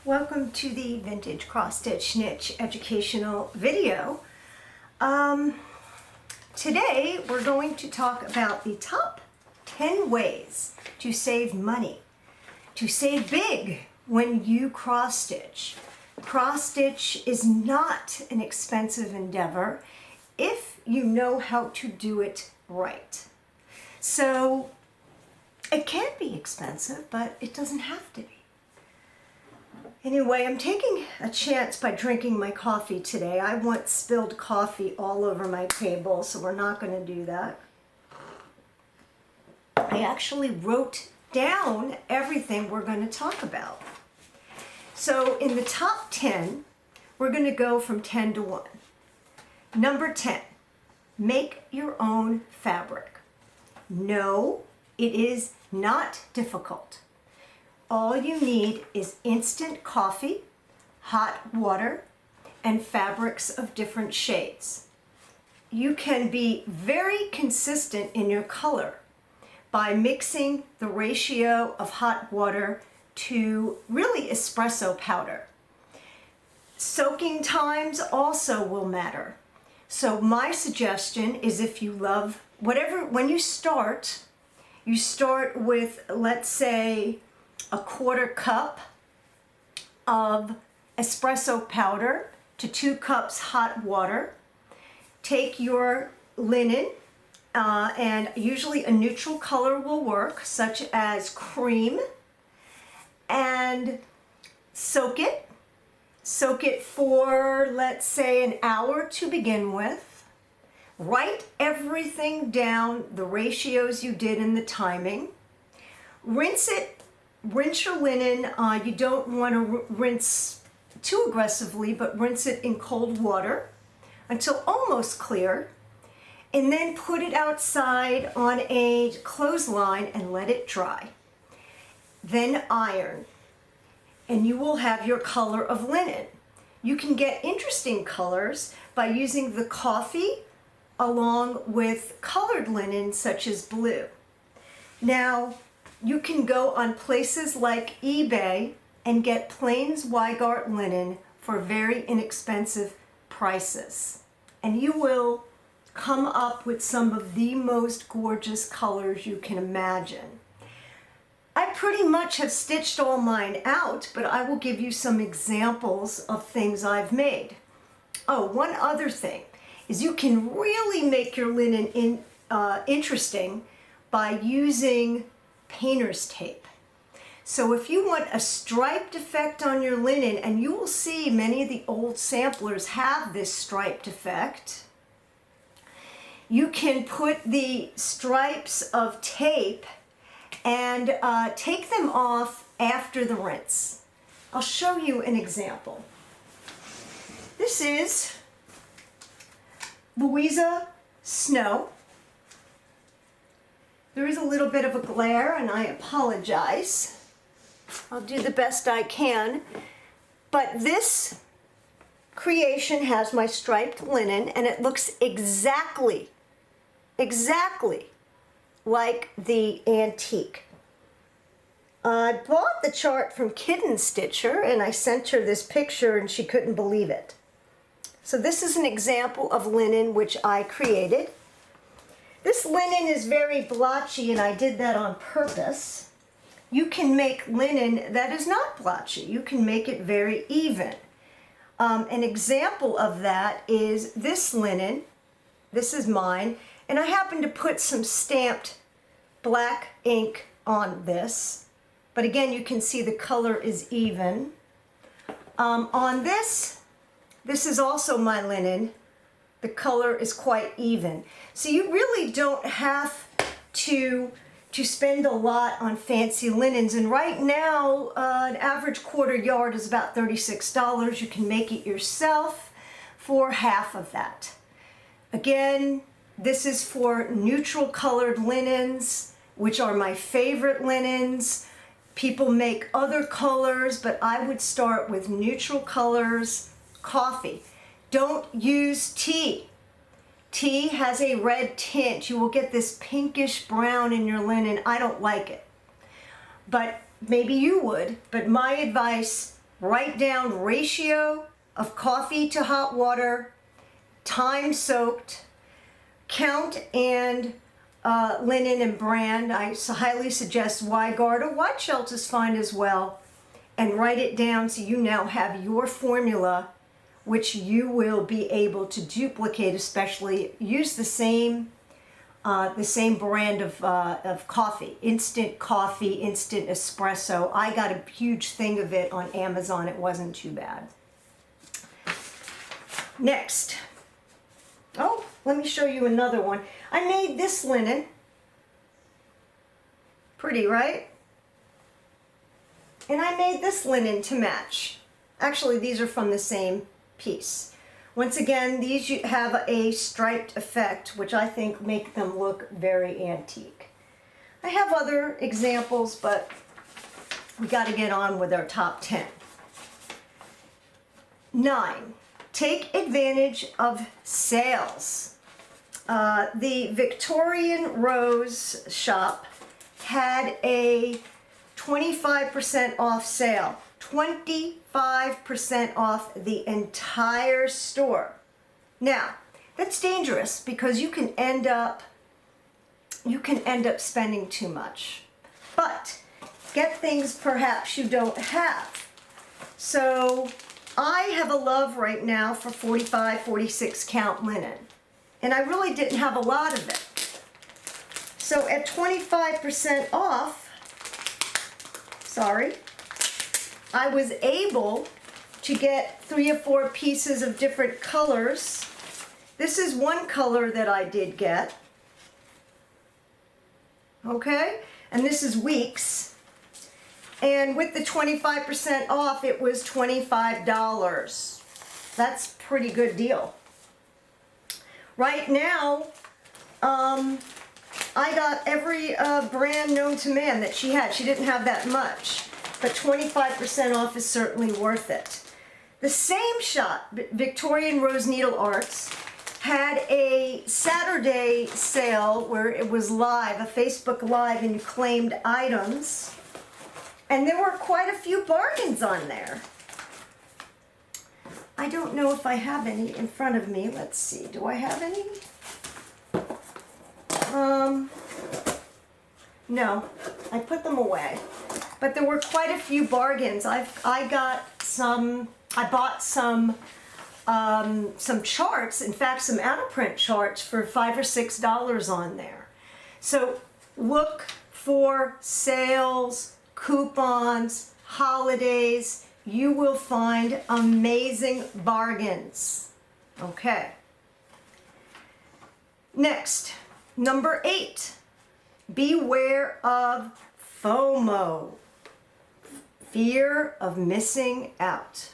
Welcome to the Vintage Cross Stitch Niche educational video. Today we're going to talk about the top 10 ways to save money, to save big when you cross stitch. Cross stitch is not an expensive endeavor if you know how to do it right. So it can be expensive, but it doesn't have to be. Anyway, I'm taking a chance by drinking my coffee today. I once spilled coffee all over my table, so we're not going to do that. I actually wrote down everything we're going to talk about. So in the top 10, we're going to go from 10 to 1. Number 10, make your own fabric. No, it is not difficult. All you need is instant coffee, hot water, and fabrics of different shades. You can be very consistent in your color by mixing the ratio of hot water to really espresso powder. Soaking times also will matter. So my suggestion is, if you love whatever, when you start with, let's say, a 1/4 cup of espresso powder to 2 cups hot water. Take your linen, and usually a neutral color will work, such as cream, and soak it. Soak it for, let's say, an hour to begin with. Write everything down, the ratios you did and the timing. Rinse your linen. You don't want to rinse too aggressively, but rinse it in cold water until almost clear. And then put it outside on a clothesline and let it dry. Then iron, and you will have your color of linen. You can get interesting colors by using the coffee along with colored linen such as blue. Now, you can go on places like eBay and get plain Zweigart linen for very inexpensive prices. And you will come up with some of the most gorgeous colors you can imagine. I pretty much have stitched all mine out, but I will give you some examples of things I've made. Oh, one other thing is you can really make your linen interesting by using painter's tape. So if you want a striped effect on your linen, and you will see many of the old samplers have this striped effect, you can put the stripes of tape and take them off after the rinse. I'll show you an example. This is Louisa Snow. There is a little bit of a glare, and I apologize. I'll do the best I can. But this creation has my striped linen, and it looks exactly like the antique. I bought the chart from Kitten Stitcher, and I sent her this picture, and she couldn't believe it. So this is an example of linen which I created. This linen is very blotchy, and I did that on purpose. You can make linen that is not blotchy. You can make it very even. An example of that is this linen. This is mine, and I happen to put some stamped black ink on this. But again, you can see the color is even. On this is also my linen. The color is quite even. So you really don't have to spend a lot on fancy linens. And right now, an average 1/4 yard is about $36. You can make it yourself for half of that. Again, this is for neutral colored linens, which are my favorite linens. People make other colors, but I would start with neutral colors. Coffee. Don't use tea. Tea has a red tint. You will get this pinkish brown in your linen. I don't like it. But maybe you would. But my advice Write down ratio of coffee to hot water, time soaked, count and linen and brand. I highly suggest Zweigart or White Shells is fine as well. And write it down so you now have your formula, which you will be able to duplicate, especially use the same brand of coffee, instant espresso. I got a huge thing of it on Amazon. It wasn't too bad. Next. Oh, let me show you another one. I made this linen. Pretty, right? And I made this linen to match. Actually, these are from the same piece. Once again, these have a striped effect, which I think make them look very antique. I have other examples, but we got to get on with our top 10. 9. Take advantage of sales. The Victorian Rose shop had a 25% off sale. 25% off the entire store. Now, that's dangerous because you can end up spending too much. But get things perhaps you don't have. So I have a love right now for 45, 46 count linen. And I really didn't have a lot of it. So at 25% off, I was able to get 3 or 4 pieces of different colors. This is one color that I did get. Okay? And this is Weeks. And with the 25% off, it was $25. That's a pretty good deal. Right now, I got every brand known to man that she had. She didn't have that much, but 25% off is certainly worth it. The same shop, Victorian Rose Needle Arts, had a Saturday sale where it was live, a Facebook Live, and you claimed items. And there were quite a few bargains on there. I don't know if I have any in front of me. Let's see. Do I have any? No, I put them away. But there were quite a few bargains. I bought some charts, in fact, some out-of-print charts for $5 or $6 on there. So look for sales, coupons, holidays. You will find amazing bargains. Okay. Next, number 8. Beware of FOMO. Fear of missing out.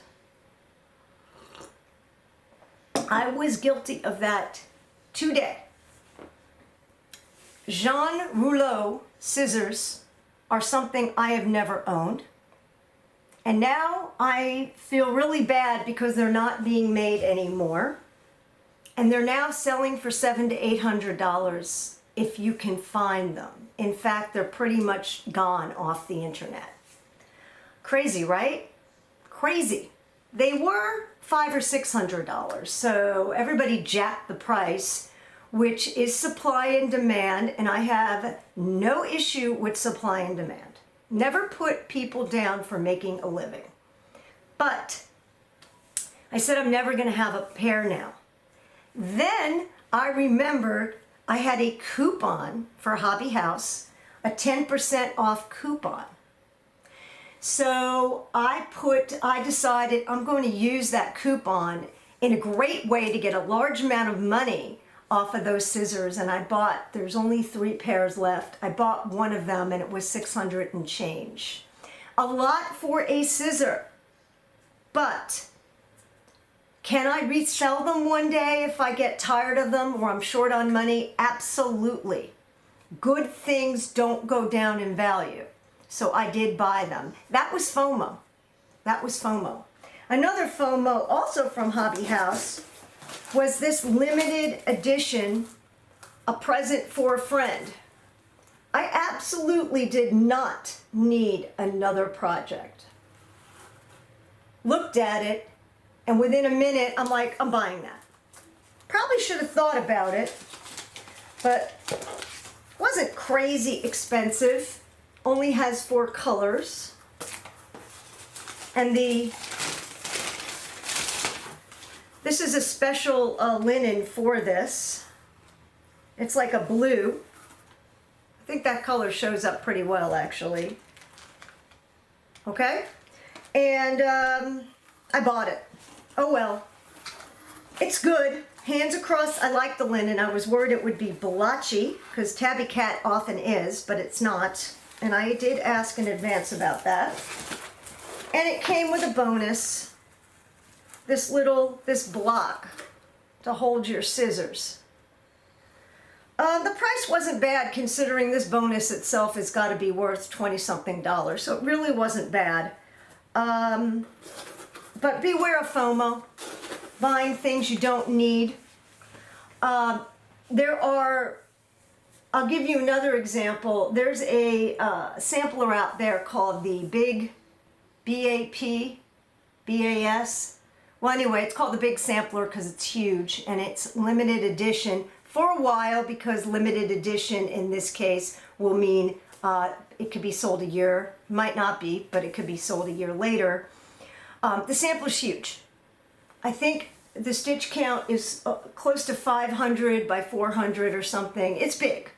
I was guilty of that today. Jean Rouleau scissors are something I have never owned. And now I feel really bad because they're not being made anymore. And they're now selling for $700 to $800 if you can find them. In fact, they're pretty much gone off the internet. Crazy, right? Crazy. They were $500 or $600, so everybody jacked the price, which is supply and demand, and I have no issue with supply and demand. Never put people down for making a living. But I said I'm never going to have a pair now. Then I remembered I had a coupon for Hobby House, a 10% off coupon. So I decided I'm going to use that coupon in a great way to get a large amount of money off of those scissors, and there's only 3 pairs left. I bought one of them and it was $600 and change. A lot for a scissor, but can I resell them one day if I get tired of them or I'm short on money? Absolutely. Good things don't go down in value. So I did buy them. That was FOMO. That was FOMO. Another FOMO also from Hobby House was this limited edition, a present for a friend. I absolutely did not need another project. looked at it, and within a minute, I'm like, I'm buying that. Probably should have thought about it, but wasn't crazy expensive. Only has 4 colors. And this is a special linen for this. It's like a blue. I think that color shows up pretty well, actually. Okay? And I bought it. Oh well. It's good. Hands across, I like the linen. I was worried it would be blotchy, because Tabby Cat often is, but it's not. And I did ask in advance about that. And it came with a bonus. This block to hold your scissors. The price wasn't bad, considering this bonus itself has got to be worth $20-something, so it really wasn't bad. But beware of FOMO, buying things you don't need. I'll give you another example. There's a sampler out there called the Big BAS. Well, anyway, it's called the Big Sampler because it's huge, and it's limited edition for a while, because limited edition in this case will mean it could be sold a year. Might not be, but it could be sold a year later. The sampler's huge. I think the stitch count is close to 500 by 400 or something. It's big.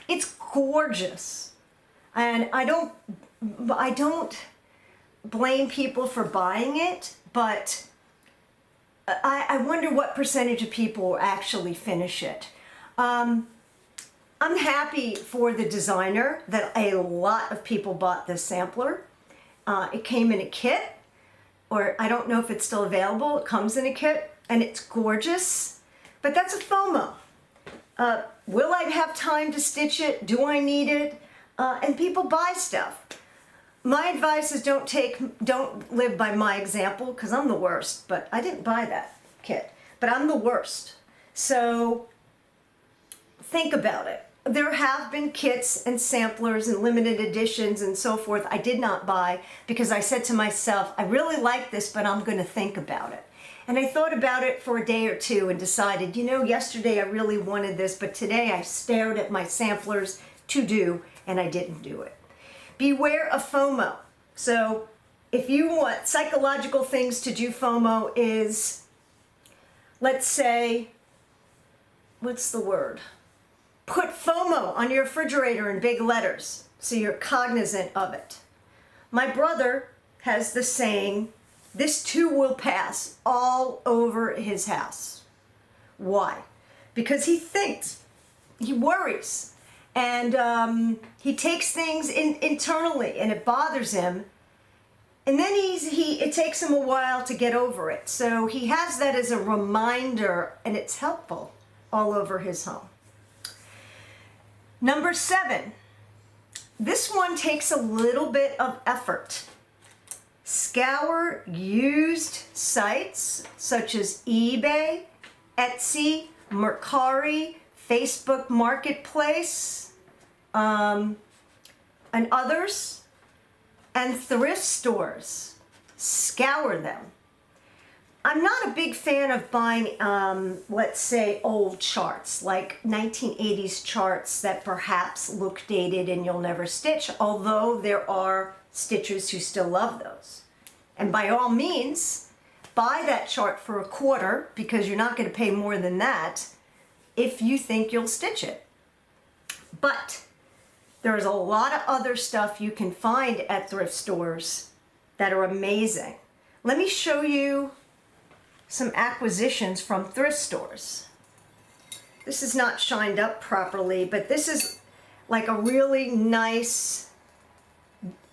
It's gorgeous. And I don't blame people for buying it, but I wonder what percentage of people actually finish it. I'm happy for the designer that a lot of people bought this sampler. It came in a kit, or I don't know if it's still available. It comes in a kit, and it's gorgeous, but that's a FOMO. Will I have time to stitch it? Do I need it? And people buy stuff. My advice is don't live by my example, because I'm the worst, but I didn't buy that kit, but I'm the worst. So think about it. There have been kits and samplers and limited editions and so forth I did not buy, because I said to myself, I really like this, but I'm going to think about it. And I thought about it for a day or two and decided, yesterday I really wanted this, but today I stared at my samplers to do, and I didn't do it. Beware of FOMO. So if you want psychological things to do FOMO is, let's say, what's the word? Put FOMO on your refrigerator in big letters so you're cognizant of it. My brother has the saying, this too will pass, all over his house. Why? Because he thinks, he worries, and he takes things internally, and it bothers him, and then it takes him a while to get over it. So he has that as a reminder, and it's helpful all over his home. Number 7, this one takes a little bit of effort. Scour used sites such as eBay, Etsy, Mercari, Facebook Marketplace, and others, and thrift stores. Scour them. I'm not a big fan of buying, let's say, old charts, like 1980s charts that perhaps look dated and you'll never stitch, although there are stitchers who still love those. And by all means, buy that chart for a quarter, because you're not going to pay more than that if you think you'll stitch it. But there's a lot of other stuff you can find at thrift stores that are amazing. Let me show you some acquisitions from thrift stores. This is not shined up properly, but this is like a really nice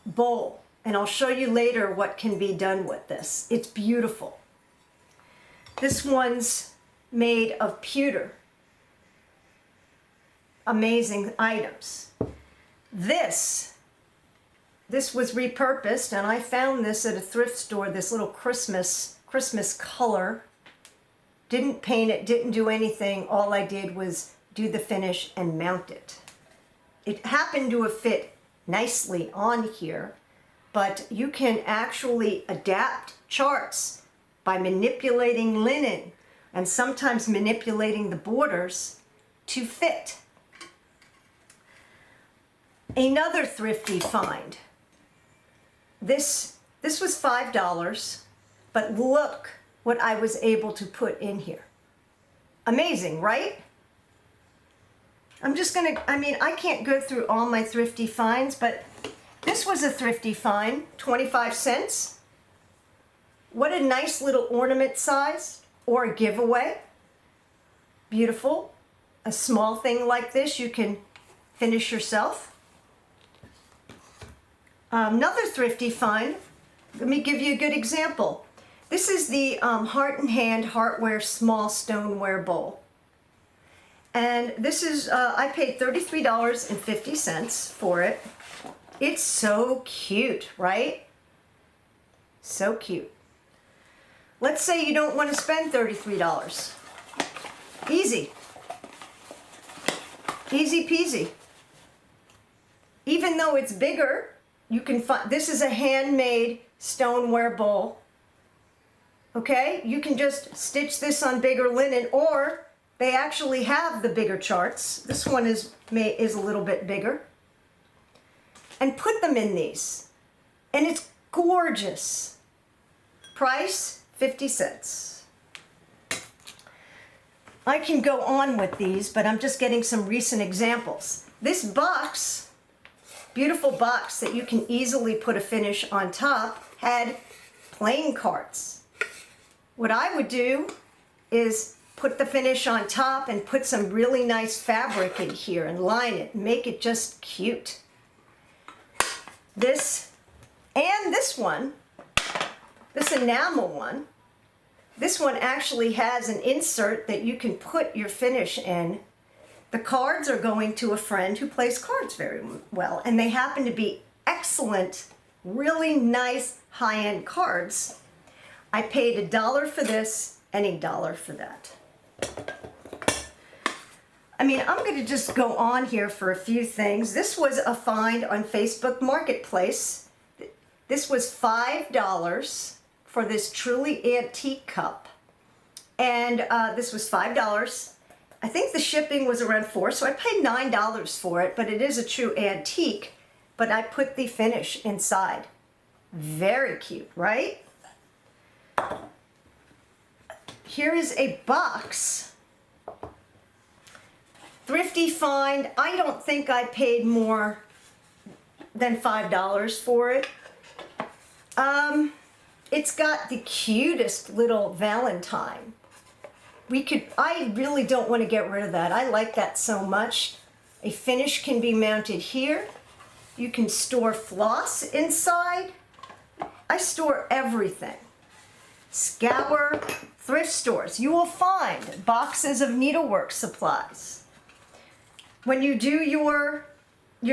bowl, and I'll show you later what can be done with this. It's beautiful. This one's made of pewter. Amazing items. This was repurposed, and I found this at a thrift store, this little Christmas color. Didn't paint it, didn't do anything. All I did was do the finish and mount it. It happened to have fit nicely on here, but you can actually adapt charts by manipulating linen and sometimes manipulating the borders to fit. Another thrifty find. This was $5, but look what I was able to put in here. Amazing, right? I can't go through all my thrifty finds, but this was a thrifty find, 25 cents. What a nice little ornament size or a giveaway. Beautiful. A small thing like this you can finish yourself. Another thrifty find, let me give you a good example. This is the Heart and Hand Heartware Small Stoneware Bowl. And this is, I paid $33.50 for it. It's so cute, right? So cute. Let's say you don't want to spend $33. Easy. Easy peasy. Even though it's bigger, you can find, this is a handmade stoneware bowl. Okay, you can just stitch this on bigger linen, or they actually have the bigger charts. This one is a little bit bigger. And put them in these. And it's gorgeous. Price, 50 cents. I can go on with these, but I'm just getting some recent examples. This box, beautiful box that you can easily put a finish on top, had plain cards. What I would do is put the finish on top and put some really nice fabric in here and line it, make it just cute. This and this one, this enamel one, this one actually has an insert that you can put your finish in. The cards are going to a friend who plays cards very well, and they happen to be excellent, really nice high-end cards. I paid $1 for this and $1 for that. I'm going to just go on here for a few things. This was a find on Facebook Marketplace. This was $5 for this truly antique cup. And this was $5. I think the shipping was around $4, so I paid $9 for it, but it is a true antique. But I put the finish inside. Very cute, right? Here is a box. Thrifty find. I don't think I paid more than $5 for it. It's got the cutest little Valentine. I really don't want to get rid of that. I like that so much. A finish can be mounted here. You can store floss inside. I store everything. Scour, thrift stores. You will find boxes of needlework supplies. When you do your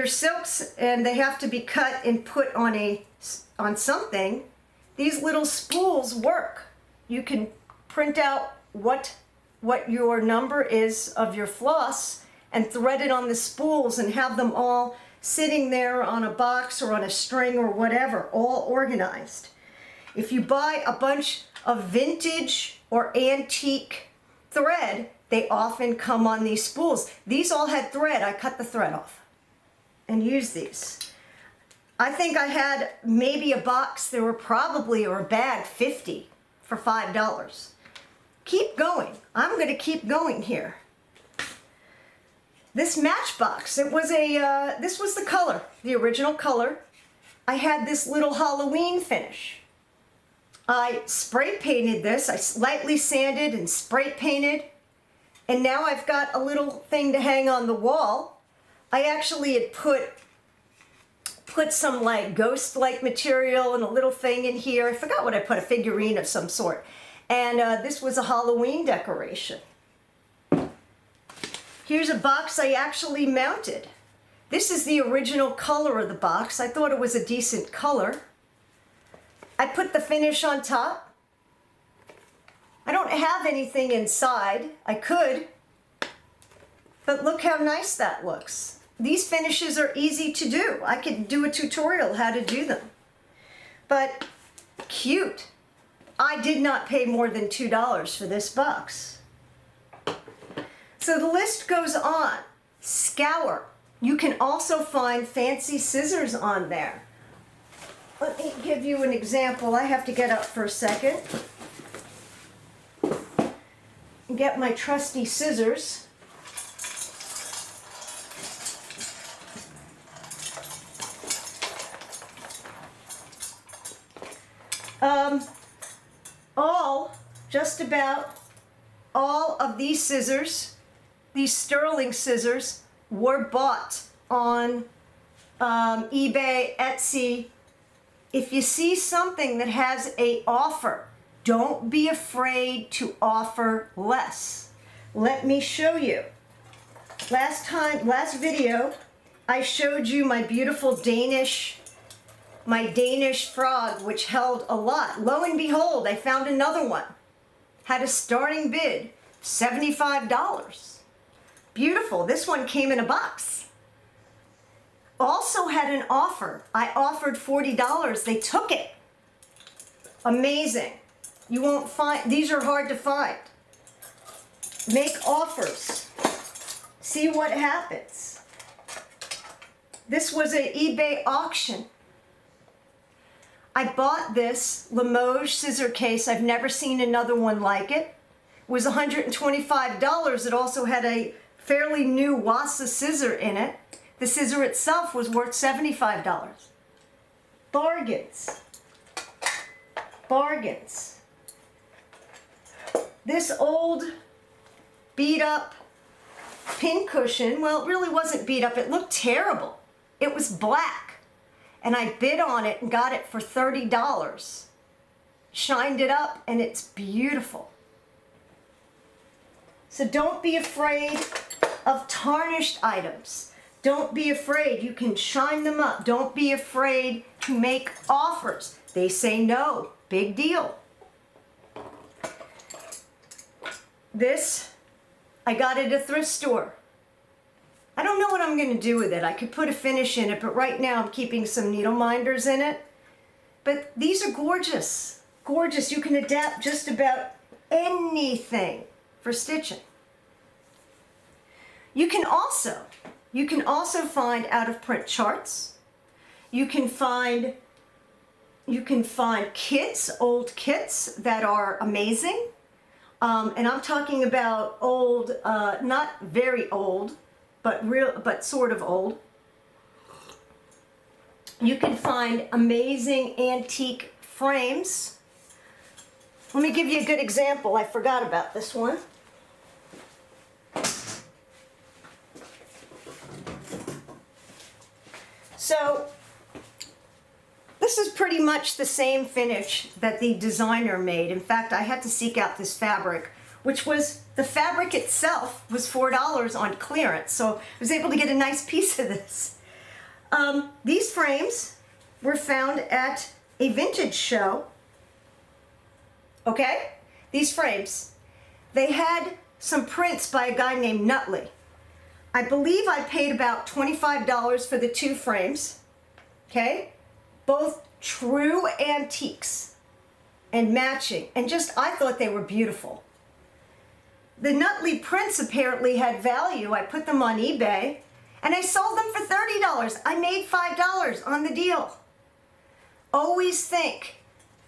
silks and they have to be cut and put on something, these little spools work. You can print out what your number is of your floss and thread it on the spools and have them all sitting there on a box or on a string or whatever, all organized. If you buy a bunch of vintage or antique thread, they often come on these spools. These all had thread. I cut the thread off and used these. I think I had maybe a box, there were probably, or a bag, 50 for $5. Keep going. I'm going to keep going here. This matchbox, this was the color, the original color. I had this little Halloween finish. I spray painted this. I lightly sanded and spray painted. And now I've got a little thing to hang on the wall. I actually had put some like ghost-like material and a little thing in here. I forgot what I put, a figurine of some sort. And this was a Halloween decoration. Here's a box I actually mounted. This is the original color of the box. I thought it was a decent color. I put the finish on top. I don't have anything inside. I could, but look how nice that looks. These finishes are easy to do. I could do a tutorial how to do them. but cute. I did not pay more than $2 for this box. So the list goes on. Scour. You can also find fancy scissors on there. Let me give you an example. I have to get up for a second and get my trusty scissors. Just about all of these scissors, these sterling scissors, were bought on eBay, Etsy. If you see something that has an offer, don't be afraid to offer less. Let me show you. Last video, I showed you my beautiful Danish frog, which held a lot. Lo and behold, I found another one. Had a starting bid, $75. Beautiful. This one came in a box. Also had an offer. I offered $40. They took it. Amazing. You won't find, these are hard to find. Make offers. See what happens. This was an eBay auction. I bought this Limoges scissor case. I've never seen another one like it. It was $125. It also had a fairly new Wassa scissor in it. The scissor itself was worth $75. Bargains. Bargains. This old beat up pincushion, well, it really wasn't beat up. It looked terrible. It was black. And I bid on it and got it for $30. Shined it up and it's beautiful. So don't be afraid of tarnished items. Don't be afraid. You can shine them up. Don't be afraid to make offers. They say no. Big deal. This, I got at a thrift store. I don't know what I'm going to do with it. I could put a finish in it, but right now I'm keeping some needle minders in it. But these are gorgeous. Gorgeous. You can adapt just about anything for stitching. You can also find out of print charts. You can find kits, old kits that are amazing. And I'm talking about old, not very old, but sort of old. You can find amazing antique frames. Let me give you a good example. I forgot about this one. So this is pretty much the same finish that the designer made. In fact, I had to seek out this fabric, which was, the fabric itself was $4 on clearance, so I was able to get a nice piece of this. These frames were found at a vintage show. Okay? These frames. They had some prints by a guy named Nutley. I believe I paid about $25 for the two frames. Okay? Both true antiques and matching, and just, I thought they were beautiful. The Nutley prints apparently had value. I put them on eBay and I sold them for $30. I made $5 on the deal. Always think,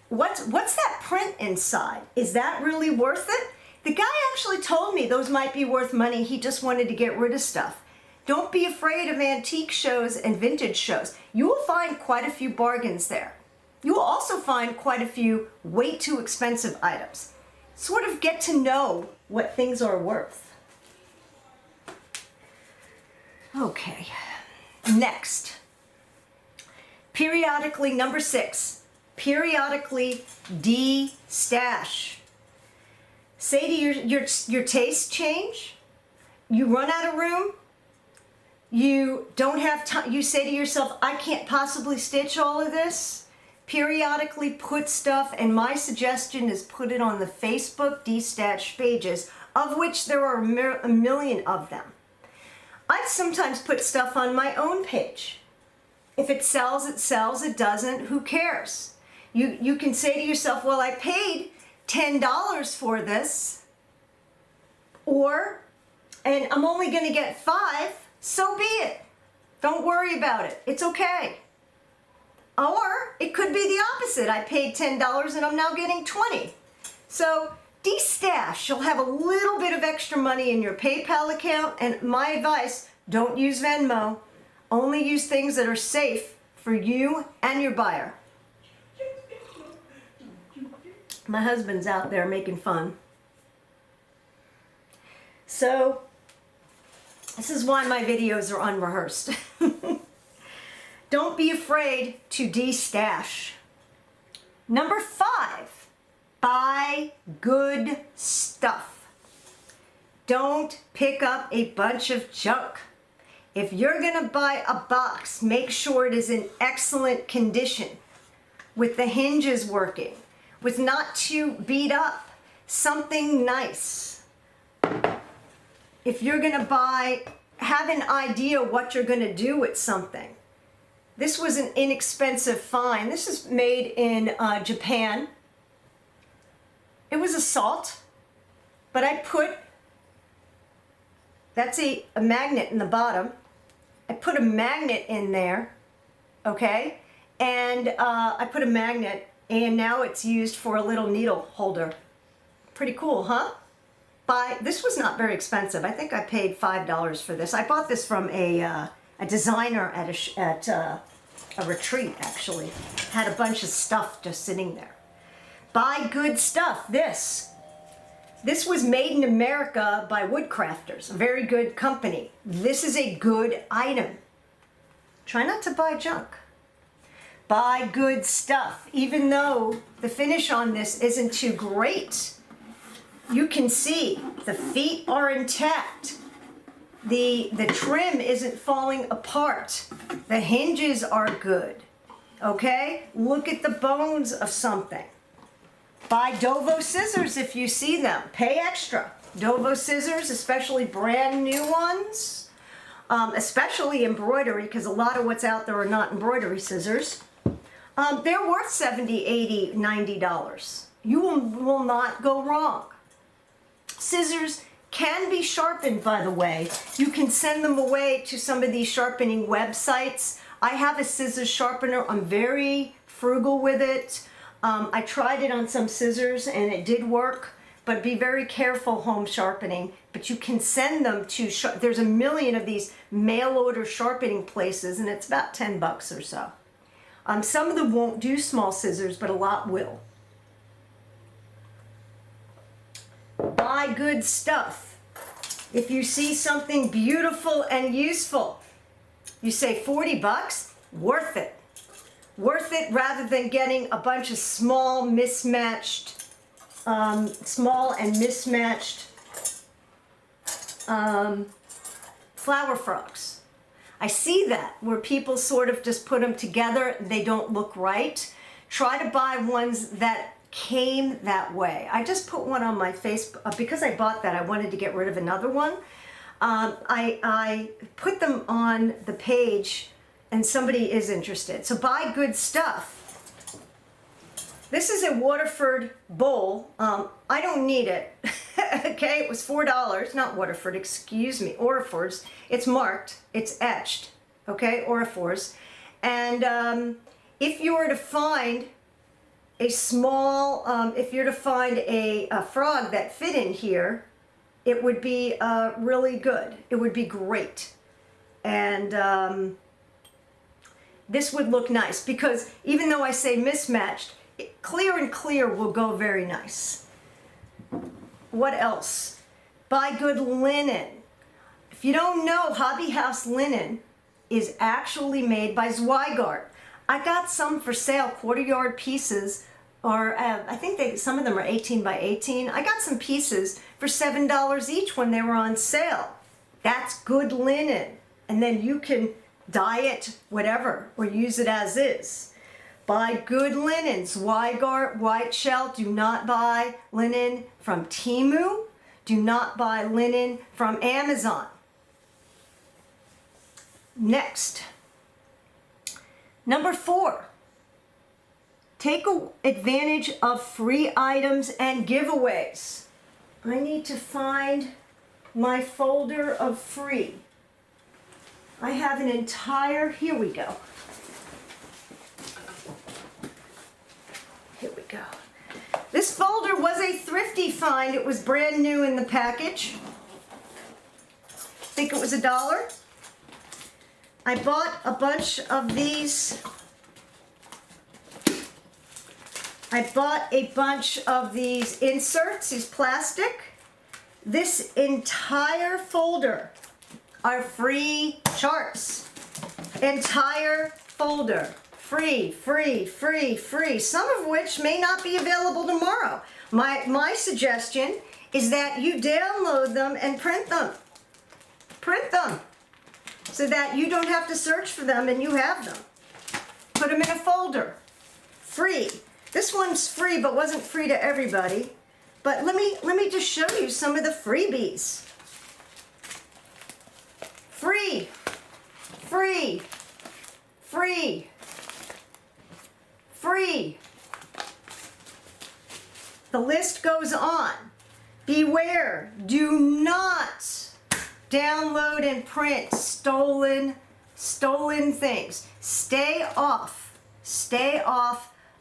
what's that print inside? Is that really worth it? The guy actually told me those might be worth money. He just wanted to get rid of stuff. Don't be afraid of antique shows and vintage shows. You will find quite a few bargains there. You will also find quite a few way too expensive items. Sort of get to know what things are worth. Okay, next. Periodically, number 6. Periodically de-stash. Say to your tastes change, you run out of room, you don't have time, you say to yourself, I can't possibly stitch all of this. Periodically put stuff, and my suggestion is put it on the Facebook de-stash pages, of which there are a million of them. I sometimes put stuff on my own page. If it sells, it sells. It doesn't, who cares? You can say to yourself, well, I paid $10 for this, and I'm only going to get 5, so be it. Don't worry about it. It's okay. Or it could be the opposite. I paid $10 and I'm now getting 20. So de-stash. You'll have a little bit of extra money in your PayPal account. And my advice, don't use Venmo. Only use things that are safe for you and your buyer. My husband's out there making fun. So this is why my videos are unrehearsed. Don't be afraid to de-stash. Number 5, buy good stuff. Don't pick up a bunch of junk. If you're gonna buy a box, make sure it is in excellent condition, with the hinges working, with not too beat up, something nice. If you're gonna buy, have an idea what you're gonna do with something. This was an inexpensive find. This is made in Japan. It was a salt, but I put, that's a magnet in the bottom. I put a magnet in there, okay? And I put a magnet, and now it's used for a little needle holder. Pretty cool, huh? This was not very expensive. I think I paid $5 for this. I bought this from a designer at a retreat, actually. Had a bunch of stuff just sitting there. Buy good stuff. This was made in America by Woodcrafters, a very good company. This is a good item. Try not to buy junk. Buy good stuff. Even though the finish on this isn't too great, you can see the feet are intact. The trim isn't falling apart. The hinges are good. Okay? Look at the bones of something. Buy Dovo scissors if you see them. Pay extra. Dovo scissors, especially brand new ones, especially embroidery, because a lot of what's out there are not embroidery scissors. They're worth $70, $80, $90. You will not go wrong. Scissors can be sharpened, by the way. You can send them away to some of these sharpening websites. I have a scissors sharpener. I'm very frugal with it. I tried it on some scissors and it did work, but be very careful home sharpening. But you can send them to, there's a million of these mail order sharpening places, and it's about $10 or so. Some of them won't do small scissors, but a lot will. Buy good stuff. If you see something beautiful and useful, you say $40, worth it. Worth it rather than getting a bunch of small and mismatched flower frogs. I see that where people sort of just put them together, they don't look right. Try to buy ones that came that way. I just put one on my Facebook because I bought that. I wanted to get rid of another one. I put them on the page and somebody is interested. So buy good stuff. This is a Waterford bowl. I don't need it. Okay, it was $4. Not Waterford, excuse me, Orifors. It's marked, it's etched. Okay, Orifors. And if you were to find a small, if you're to find a frog that fit in here, it would be really good. It would be great. And this would look nice because even though I say mismatched, clear and clear will go very nice. What else? Buy good linen. If you don't know, Hobby House linen is actually made by Zweigart. I got some for sale, quarter-yard pieces, or I think some of them are 18 by 18. I got some pieces for $7 each when they were on sale. That's good linen. And then you can dye it, whatever, or use it as is. Buy good linen. Zweigart, white shell. Do not buy linen from Temu. Do not buy linen from Amazon. Next. Number 4. take advantage of free items and giveaways. I need to find my folder of free. I have an entire, here we go. Here we go. This folder was a thrifty find. It was brand new in the package. I think it was $1. I bought a bunch of these. I bought a bunch of these inserts, these plastic. This entire folder are free charts. Entire folder. Free, free, free, free. Some of which may not be available tomorrow. My suggestion is that you download them and print them. Print them so that you don't have to search for them and you have them. Put them in a folder. Free. This one's free but wasn't free to everybody. But let me just show you some of the freebies. Free. Free. Free. Free. The list goes on. Beware, do not download and print stolen things. Stay off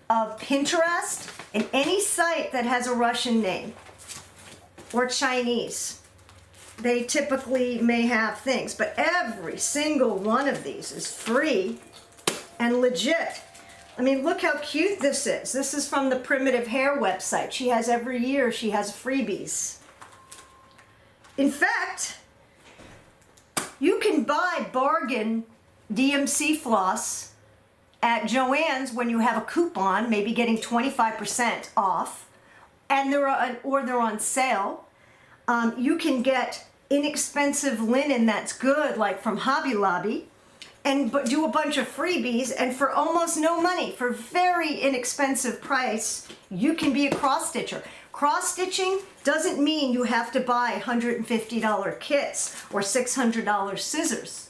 of Pinterest and any site that has a Russian name or Chinese. They typically may have things, but every single one of these is free and legit. I mean, look how cute this is. This is from the Primitive Hair website. She has every year, she has freebies. In fact, you can buy bargain DMC floss at Joann's when you have a coupon, maybe getting 25% off, and they're on sale. You can get inexpensive linen that's good, like from Hobby Lobby, and do a bunch of freebies, and for almost no money, for very inexpensive price, you can be a cross-stitcher. Cross-stitching doesn't mean you have to buy $150 kits or $600 scissors.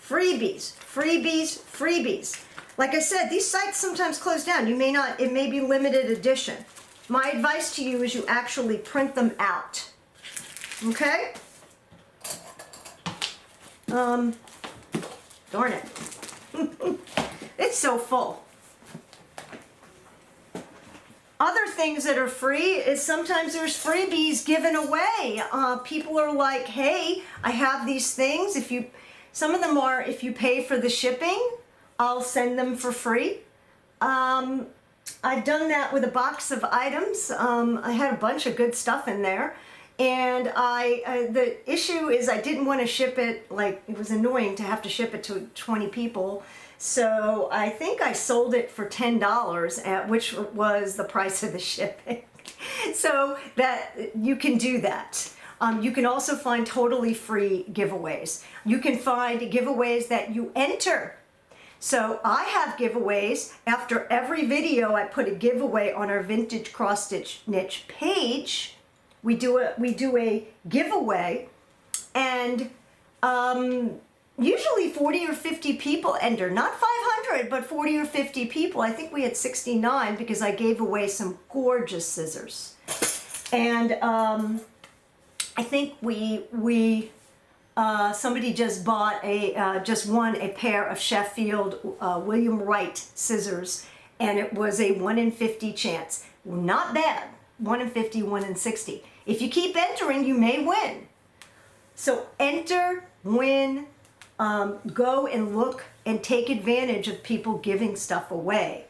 Freebies, freebies, freebies. Like I said, these sites sometimes close down. You may not, it may be limited edition. My advice to you is you actually print them out. Okay? Darn it. It's so full. Other things that are free is sometimes there's freebies given away. People are like, hey, I have these things. Some of them are, if you pay for the shipping, I'll send them for free. I've done that with a box of items. I had a bunch of good stuff in there. And the issue is I didn't want to ship it, like it was annoying to have to ship it to 20 people. So I think I sold it for $10, which was the price of the shipping. So that you can do that. You can also find totally free giveaways. You can find giveaways that you enter. So I have giveaways. After every video, I put a giveaway on our Vintage Cross Stitch Niche page. We do a giveaway, and usually 40 or 50 people enter. Not 500, but 40 or 50 people. I think we had 69 because I gave away some gorgeous scissors. And I think somebody just bought just won a pair of Sheffield William Wright scissors, and it was a 1 in 50 chance. Not bad. 1 in 50, 1 in 60. If you keep entering, you may win. So enter, win, go and look and take advantage of people giving stuff away.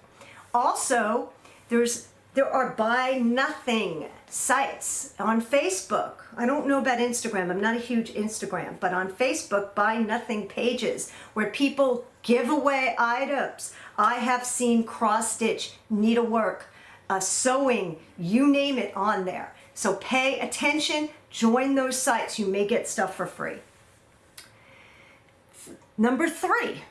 Also, there are buy nothing sites on Facebook. I don't know about Instagram. I'm not a huge Instagram, but on Facebook, buy nothing pages where people give away items. I have seen cross stitch, needlework, sewing, you name it on there. So pay attention, join those sites. You may get stuff for free. Number 3,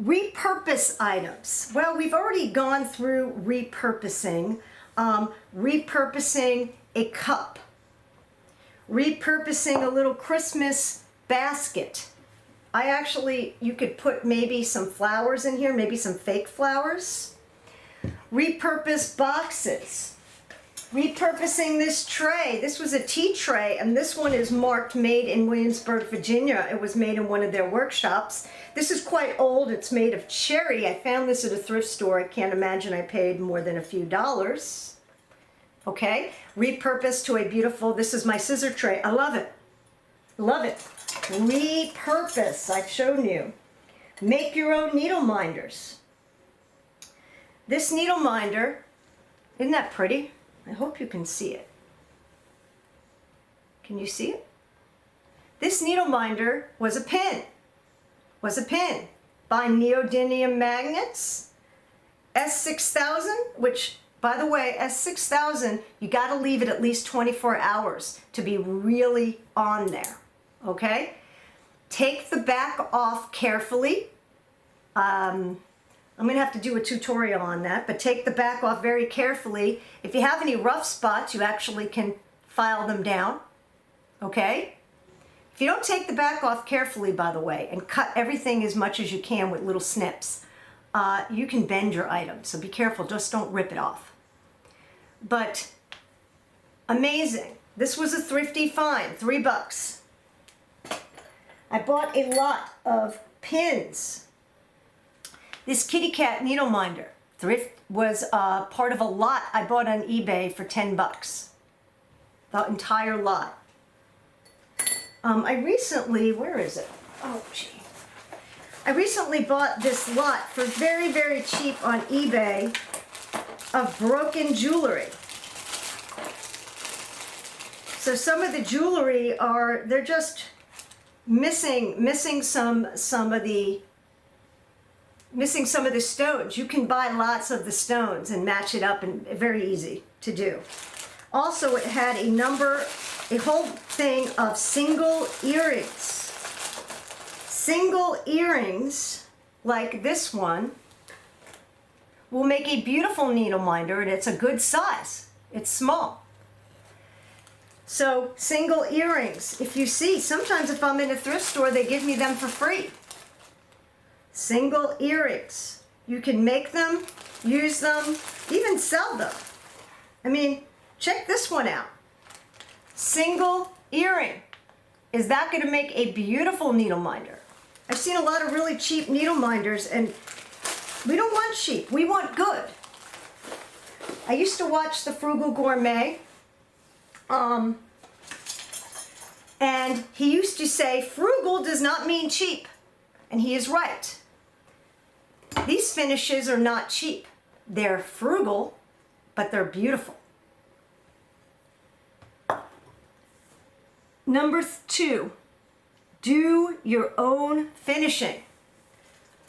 repurpose items. Well, we've already gone through repurposing. Repurposing a cup. Repurposing a little Christmas basket. You could put maybe some flowers in here, maybe some fake flowers. repurposed boxes. Repurposing this tray. This was a tea tray, and this one is marked made in Williamsburg, Virginia. It was made in one of their workshops. This is quite old. It's made of cherry. I found this at a thrift store. I can't imagine I paid more than a few dollars. Okay, repurposed to a beautiful, this is my scissor tray. I love it. Love it. Repurpose, I've shown you. Make your own needle minders. This needle minder, isn't that pretty? I hope you can see it. Can you see it? This needle minder was a pin. By neodymium magnets. S6000, which, by the way, S6000, you got to leave it at least 24 hours to be really on there. Okay? Take the back off carefully. I'm going to have to do a tutorial on that, but take the back off very carefully. If you have any rough spots, you actually can file them down. Okay? If you don't take the back off carefully, by the way, and cut everything as much as you can with little snips, you can bend your item. So be careful, just don't rip it off. But amazing. This was a thrifty find, $3. I bought a lot of pins. This kitty cat needle minder. Thrift was part of a lot I bought on eBay for $10. The entire lot. I recently, where is it? Oh, gee. I recently bought this lot for very, very cheap on eBay of broken jewelry. So some of the jewelry they're just missing some of the stones. You can buy lots of the stones and match it up, and very easy to do. Also, it had a whole thing of single earrings. Single earrings, like this one, will make a beautiful needle minder, and it's a good size. It's small. So, single earrings. If you see, sometimes if I'm in a thrift store, they give me them for free. Single earrings. You can make them, use them, even sell them. I mean, check this one out. Single earring. Is that going to make a beautiful needle minder? I've seen a lot of really cheap needle minders, and we don't want cheap. We want good. I used to watch the Frugal Gourmet, and he used to say, frugal does not mean cheap. And he is right. These finishes are not cheap. They're frugal, but they're beautiful. Number 2, do your own finishing.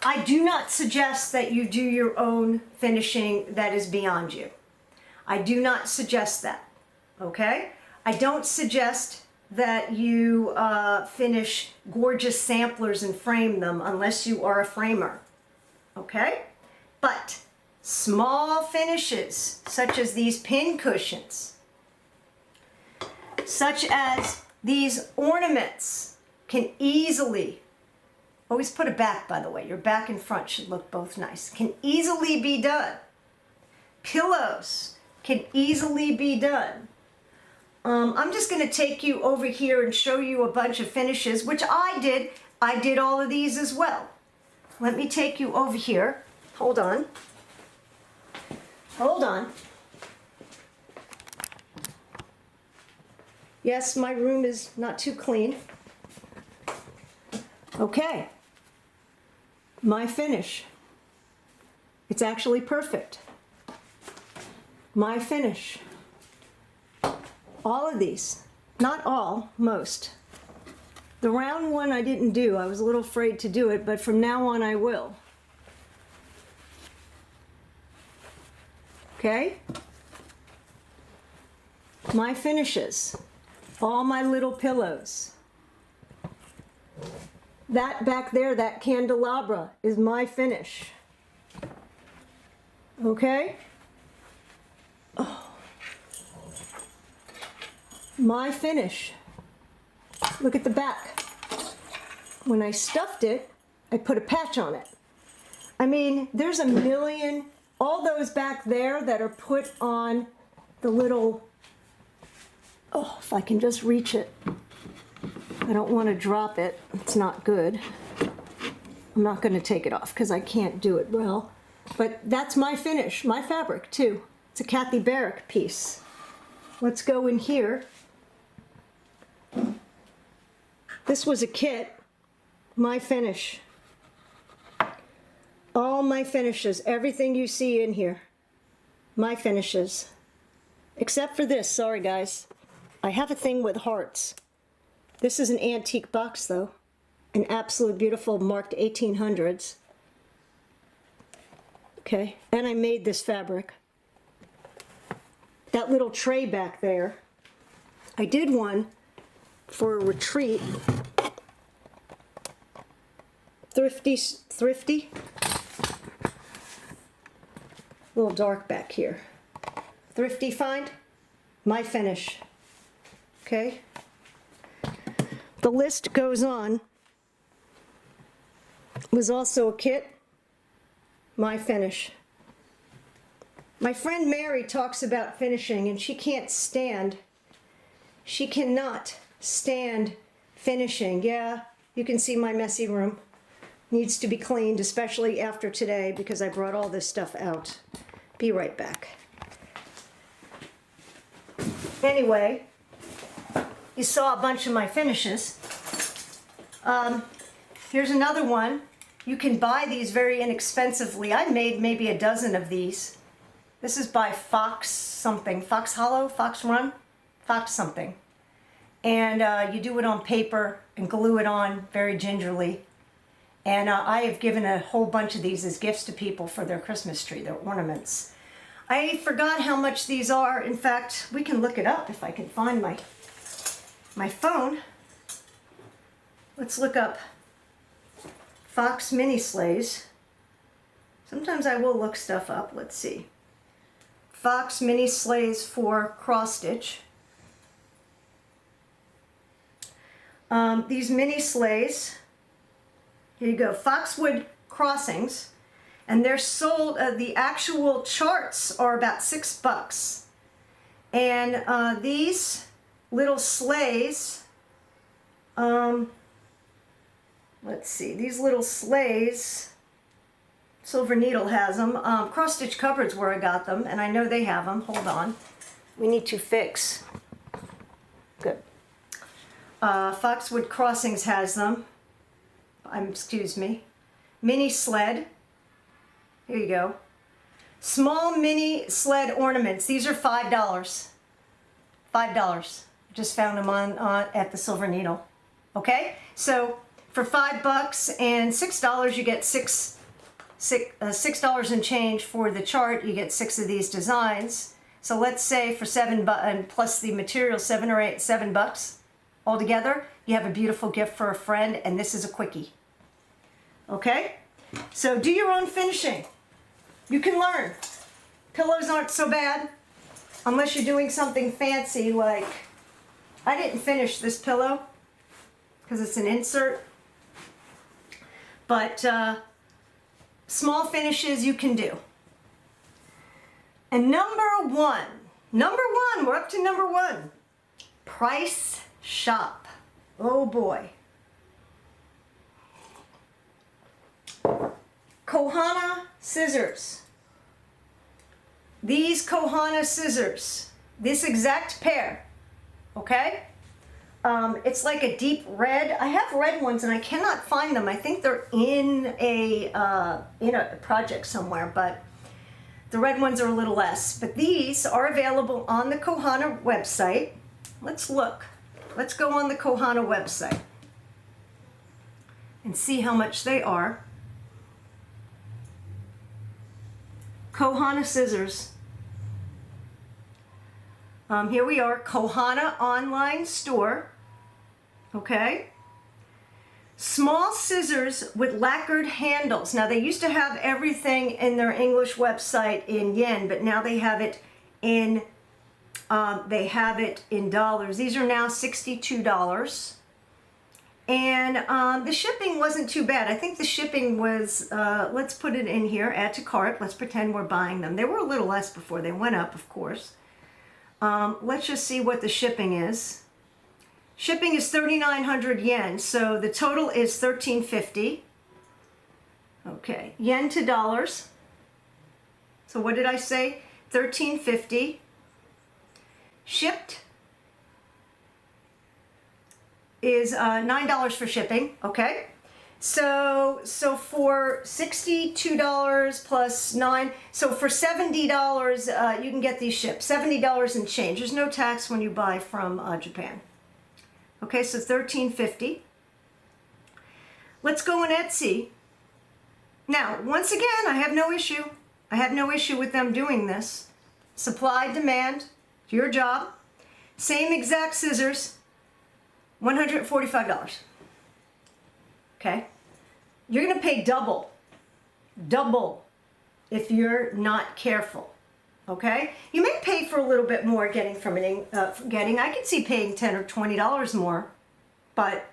I do not suggest that you do your own finishing that is beyond you. I do not suggest that, okay? I don't suggest that you finish gorgeous samplers and frame them unless you are a framer, okay? But small finishes, such as these pin cushions, such as these ornaments, can easily, always put a back, by the way, your back and front should look both nice, can easily be done. Pillows can easily be done. I'm just going to take you over here and show you a bunch of finishes, which I did. I did all of these as well. Let me take you over here. Hold on. Hold on. Yes, my room is not too clean. Okay. My finish. It's actually perfect. My finish. All of these. Not all, most. The round one I didn't do. I was a little afraid to do it, but from now on I will. Okay? My finishes. All my little pillows. That back there, that candelabra, is my finish. Okay? Oh. My finish. Look at the back. When I stuffed it, I put a patch on it. I mean, there's a million all those back there that are put on the little, oh, if I can just reach it. I don't want to drop it. It's not good. I'm not going to take it off because I can't do it well. But that's my finish, my fabric too. It's a Kathy Barrick piece. Let's go in here. This was a kit. My finish. All my finishes, everything you see in here. My finishes. Except for this, sorry guys. I have a thing with hearts. This is an antique box though. An absolute beautiful marked 1800s. Okay, and I made this fabric. That little tray back there, I did one for a retreat. Thrifty. A little dark back here. Thrifty find, my finish. Okay. The list goes on. Was also a kit, my finish. My friend Mary talks about finishing and she cannot stand finishing. Yeah, you can see my messy room. Needs to be cleaned, especially after today because I brought all this stuff out. Be right back. Anyway, you saw a bunch of my finishes. Here's another one. You can buy these very inexpensively. I made maybe a dozen of these. This is by Fox something. Fox Hollow? Fox Run? Fox something. And you do it on paper and glue it on very gingerly. And I have given a whole bunch of these as gifts to people for their Christmas tree, their ornaments. I forgot how much these are. In fact, we can look it up if I can find my phone. Let's look up Fox mini sleighs. Sometimes I will look stuff up. Let's see. Fox mini sleighs for cross stitch. These mini sleighs, here you go, Foxwood crossings, and they're sold, the actual charts are about $6. And these little sleighs, let's see, these little sleighs, Silver Needle has them. Cross Stitch Cupboard's where I got them, and I know they have them. Hold on. We need to fix. Good. Foxwood Crossings has them. Excuse me. Mini sled. Here you go. Small mini sled ornaments. These are $5. $5. Just found them on at the Silver Needle. Okay? So for $5 and $6, you get $6 and change for the chart. You get 6 of these designs. So let's say for $7 and plus the material, $7 altogether, you have a beautiful gift for a friend, and this is a quickie. Okay? So do your own finishing. You can learn. Pillows aren't so bad unless you're doing something fancy like, I didn't finish this pillow because it's an insert, but small finishes you can do. And number one, we're up to number one. Price shop. Oh boy. Kohana scissors. These Kohana scissors, this exact pair, okay? It's like a deep red. I have red ones and I cannot find them. I think they're in a project somewhere, but the red ones are a little less. But these are available on the Kohana website. Let's look. Let's go on the Kohana website and see how much they are. Kohana scissors. Here we are, Kohana online store. Okay. Small scissors with lacquered handles. Now they used to have everything in their English website in yen, but now they have it in dollars. These are now $62. And the shipping wasn't too bad. I think the shipping was, let's put it in here, add to cart. Let's pretend we're buying them. They were a little less before they went up, of course. Let's just see what the shipping is. Shipping is 3,900 yen, so the total is 1,350. Okay, yen to dollars. So what did I say? 1,350. Shipped is $9 for shipping. Okay, so for $62 plus 9, so for $70 you can get these shipped. $70 and change. There's no tax when you buy from Japan. Okay, so $1,350. Let's go on Etsy. Now, once again, I have no issue. I have no issue with them doing this. Supply, demand, your job. Same exact scissors, $145. Okay? You're going to pay double if you're not careful. Okay? You may pay for a little bit more I can see paying $10 or $20 more, but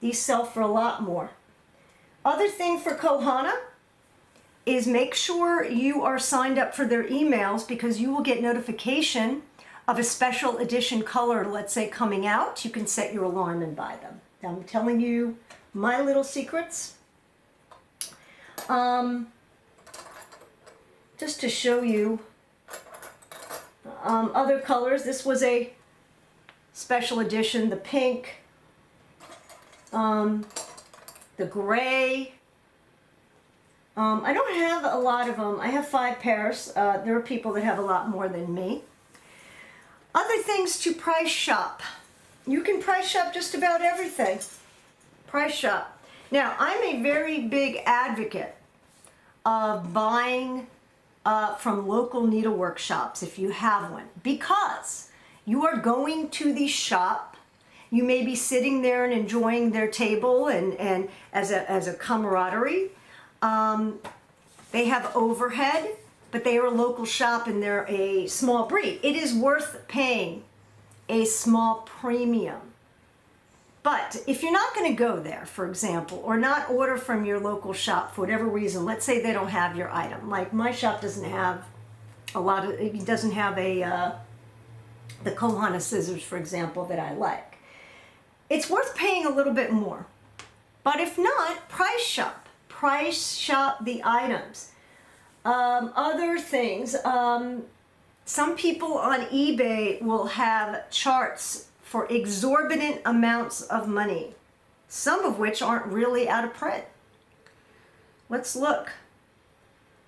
these sell for a lot more. Other thing for Kohana is make sure you are signed up for their emails, because you will get notification of a special edition color, let's say, coming out. You can set your alarm and buy them. I'm telling you my little secrets. Just to show you other colors. This was a special edition. The pink, the gray. I don't have a lot of them. I have 5 pairs. There are people that have a lot more than me. Other things to price shop. You can price shop just about everything. Price shop. Now, I'm a very big advocate of buying from local needlework shops if you have one, because you are going to the shop. You may be sitting there and enjoying their table and as a camaraderie. They have overhead, but they are a local shop and they're a small breed. It is worth paying a small premium. But if you're not going to go there, for example, or not order from your local shop for whatever reason, let's say they don't have your item. Like my shop doesn't have it doesn't have the Kohana scissors, for example, that I like. It's worth paying a little bit more. But if not, price shop. Price shop the items. Other things, some people on eBay will have charts for exorbitant amounts of money, some of which aren't really out of print. Let's look.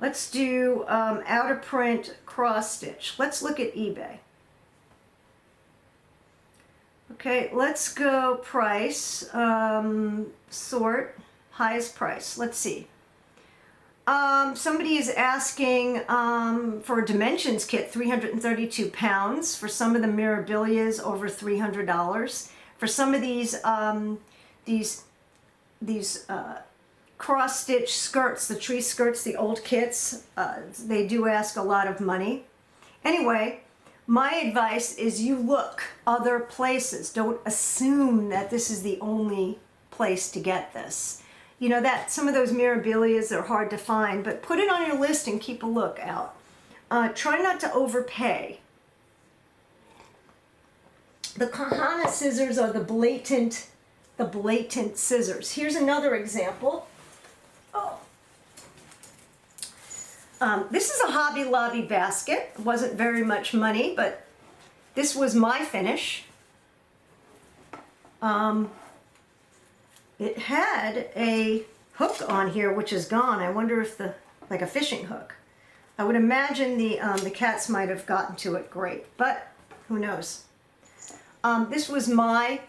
Let's do out of print cross stitch. Let's look at eBay. Okay, let's go price, sort, highest price. Let's see. Somebody is asking for a dimensions kit, 332 pounds. For some of the Mirabilias, over $300. For some of these cross stitch skirts, the tree skirts, the old kits, they do ask a lot of money. Anyway, my advice is you look other places. Don't assume that this is the only place to get this. You know, that some of those Mirabilias are hard to find, but put it on your list and keep a look out. Try not to overpay. The Kohana scissors are the blatant scissors. Here's another example. Oh. This is a Hobby Lobby basket. It wasn't very much money, but this was my finish. It had a hook on here, which is gone. I wonder if like a fishing hook. I would imagine the cats might have gotten to it great, but who knows. This was my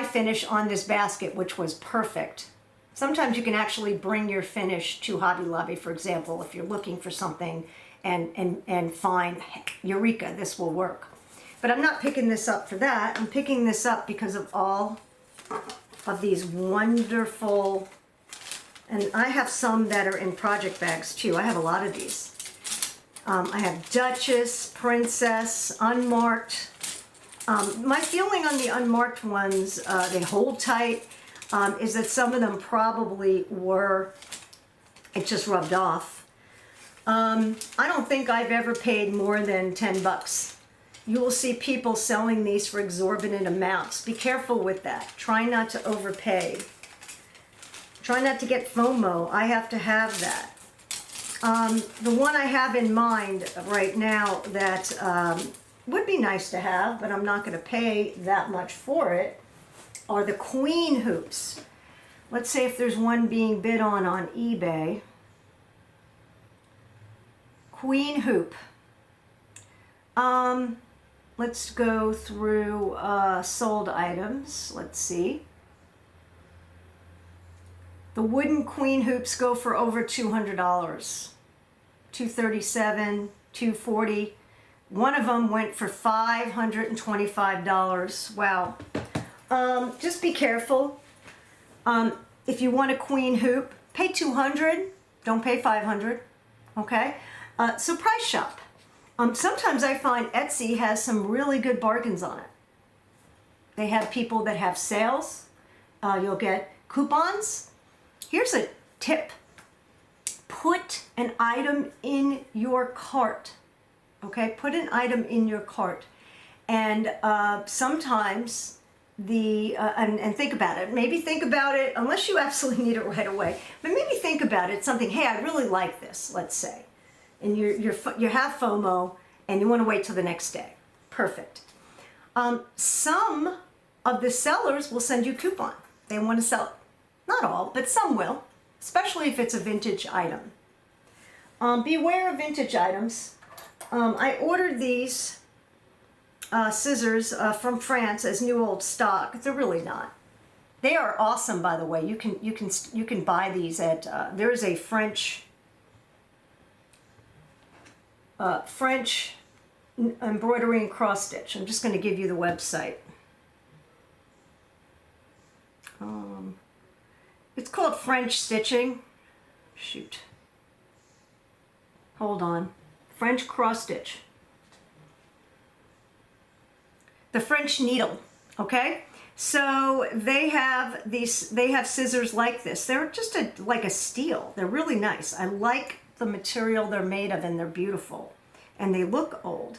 finish on this basket, which was perfect. Sometimes you can actually bring your finish to Hobby Lobby, for example, if you're looking for something and find, eureka, this will work. But I'm not picking this up for that. I'm picking this up because of all of these wonderful, and I have some that are in project bags too. I have a lot of these. I have Duchess, Princess, unmarked, My feeling on the unmarked ones, they hold tight, is that some of them probably were, it just rubbed off. I don't think I've ever paid more than 10 bucks. You will see people selling these for exorbitant amounts. Be careful with that. Try not to overpay. Try not to get FOMO. I have to have that. The one I have in mind right now that would be nice to have, but I'm not going to pay that much for it, are the queen hoops. Let's say if there's one being bid on eBay. Queen hoop. Let's go through sold items. Let's see. The wooden queen hoops go for over $200. $237, $240. One of them went for $525. Wow. Just be careful. If you want a queen hoop, pay $200. Don't pay $500. Okay? So price shop. Sometimes I find Etsy has some really good bargains on it. They have people that have sales. You'll get coupons. Here's a tip. Put an item in your cart. Okay, put an item in your cart. And sometimes and think about it. Maybe think about it, unless you absolutely need it right away. But maybe think about it, something, hey, I really like this, let's say. And you have FOMO and you want to wait till the next day. Perfect. Some of the sellers will send you a coupon. They want to sell it. Not all, but some will, especially if it's a vintage item. Beware of vintage items. I ordered these scissors from France as new old stock. They're really not. They are awesome, by the way. You can buy these at there is a French embroidery and cross stitch. I'm just going to give you the website. It's called French stitching. Shoot. Hold on. French cross stitch. The French needle. Okay? So they have scissors like this. They're just like a steel. They're really nice. I like the material they're made of, and they're beautiful. And they look old.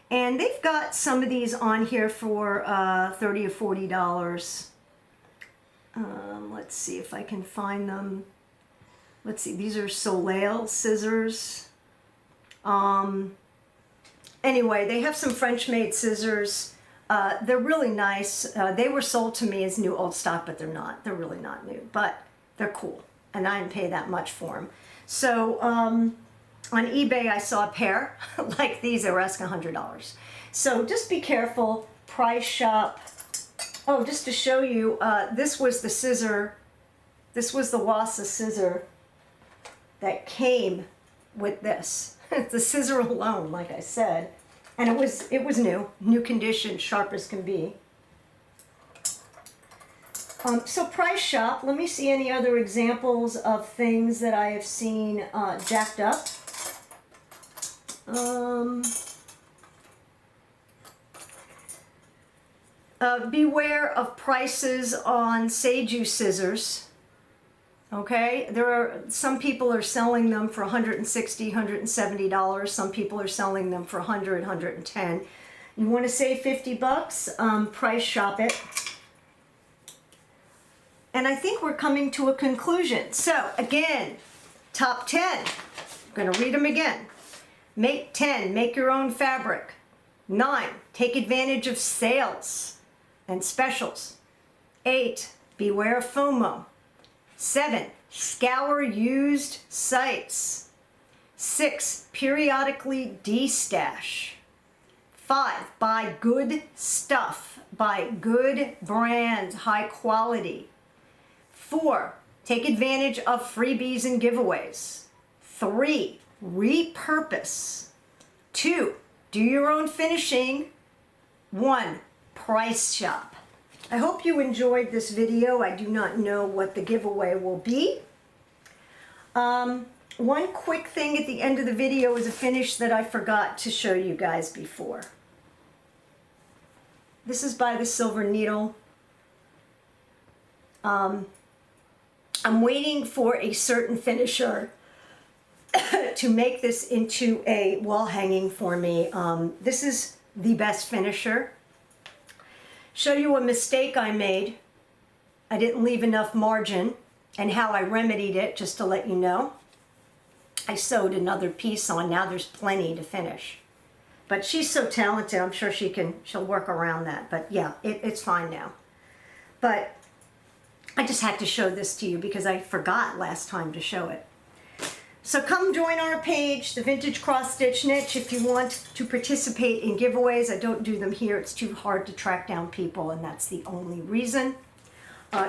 And they've got some of these on here for $30 or $40. Let's see if I can find them. Let's see, these are Soleil scissors. Anyway, they have some French-made scissors. They're really nice. They were sold to me as new old stock, but they're not. They're really not new, but they're cool, and I didn't pay that much for them. So on eBay, I saw a pair like these. They were asking $100. So just be careful. Price shop. Oh, just to show you, this was the scissor. This was the Wassa scissor that came with this. The scissor alone, like I said. And it was new condition, sharp as can be. So price shop, let me see any other examples of things that I have seen jacked up. Beware of prices on Seiju scissors. Okay, some people are selling them for $160, $170. Some people are selling them for $100, $110. You want to save 50 bucks? Price shop it. And I think we're coming to a conclusion. So again, top 10. I'm going to read them again. 10, make your own fabric. 9, take advantage of sales and specials. 8, beware of FOMO. 7, scour used sites. 6, periodically de-stash. 5, buy good stuff. Buy good brands, high quality. 4, take advantage of freebies and giveaways. 3, repurpose. 2, do your own finishing. 1, price shop. I hope you enjoyed this video. I do not know what the giveaway will be. One quick thing at the end of the video is a finish that I forgot to show you guys before. This is by the Silver Needle. I'm waiting for a certain finisher to make this into a wall hanging for me. This is the best finisher. Show you a mistake I made. I didn't leave enough margin, and how I remedied it, just to let you know. I sewed another piece on. Now there's plenty to finish. But she's so talented, I'm sure she'll work around that. But yeah, it's fine now. But I just had to show this to you because I forgot last time to show it. So come join our page, the Vintage Cross Stitch Niche, if you want to participate in giveaways. I don't do them here. It's too hard to track down people, and that's the only reason.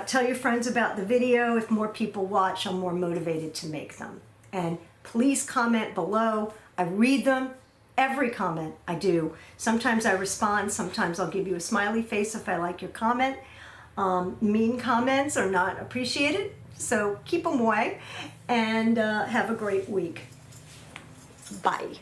Tell your friends about the video. If more people watch, I'm more motivated to make them. And please comment below. I read them. Every comment I do. Sometimes I respond. Sometimes I'll give you a smiley face if I like your comment. Mean comments are not appreciated. So keep them away, and have a great week. Bye.